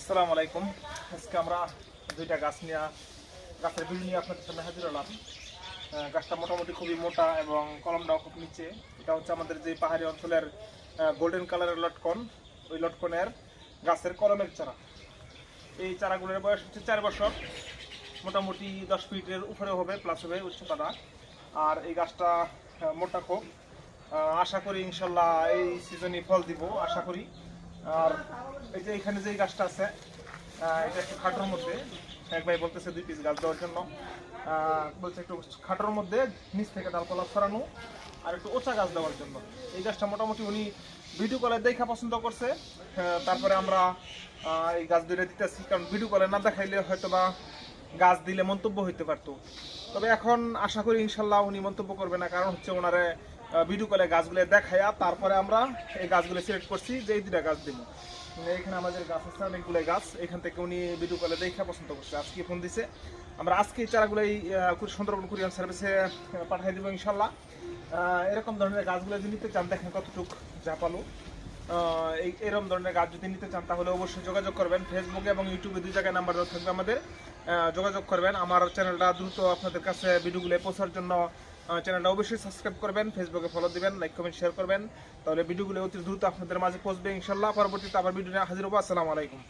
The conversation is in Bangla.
আসসালামু আলাইকুম। আজকে আমরা দুইটা গাছ নিয়ে গাছের ভিডিও নিয়ে আপনাদের সামনে হাজির হলাম। গাছটা মোটামুটি খুবই মোটা এবং কলমটাও খুব নিচে। এটা হচ্ছে আমাদের যে পাহাড়ি অঞ্চলের গোল্ডেন কালারের লটকন, ওই লটকনের গাছের কলমের চারা। এই চারাগুলোর বয়স হচ্ছে 4 বছর, মোটামুটি 10 ফিটের উপরে হবে, প্লাস হবে উচ্চতাটা। আর এই গাছটা মোটা খুব, আশা করি ইনশাল্লাহ এই সিজনে ফল দিব আশা করি। আর এই যে এখানে যে গাছটা আছে, এটা একটু খাটোর মধ্যে, এক ভাই বলতেছে 2 পিস গাছ দেওয়ার জন্য। বলছে একটু খাটোর মধ্যে নিচ থেকে ডালপালা ছড়ানো আর একটু ওচা গাছ দেওয়ার জন্য। এই গাছটা মোটামুটি উনি ভিডিও কলে দেখা পছন্দ করছে। তারপরে আমরা এই গাছ দুটো দিতেছি, কারণ ভিডিও কলে না দেখাইলে হয়তো বা গাছ দিলে মন্তব্য হইতে পারতো। তবে এখন আশা করি ইনশাল্লাহ উনি মন্তব্য করবে না, কারণ হচ্ছে ওনারে ভিডিও কলে গাছগুলো দেখাইয়া তারপরে আমরা এই গাছগুলো সিলেক্ট করছি যে এই 2টা গাছ দেবো। এখানে আমাদের গাছ আছে অনেকগুলো গাছ, এখান থেকে উনি ভিডিও কলে দেখা পছন্দ করছে, আজকে ফোন দিছে। আমরা আজকে এই চারাগুলোই সুন্দরবন কুরিয়ার সার্ভিসে পাঠিয়ে দেবো ইনশাল্লাহ। এরকম ধরনের গাছগুলো যদি নিতে চান, দেখেন কতটুক জাপালো। এরকম ধরনের গাছ যদি নিতে চান তাহলে অবশ্যই যোগাযোগ করবেন। ফেসবুকে এবং ইউটিউবে 2 জায়গায় নাম্বার দেওয়া থাকবে আমাদের, যোগাযোগ করবেন। আমার চ্যানেলটা দ্রুত আপনাদের কাছে ভিডিওগুলো পৌঁছার জন্য চ্যানেলটা অবশ্যই সাবস্ক্রাইব করবেন, ফেসবুকে ফলো দিবেন, লাইক কমেন্ট শেয়ার করবেন, তাহলে ভিডিওগুলো অতি দ্রুত আপনাদের মাঝে পৌঁছবে ইনশাল্লাহ। পরবর্তীতে আবার ভিডিও নিয়ে হাজির হবো। আসসালামু আলাইকুম।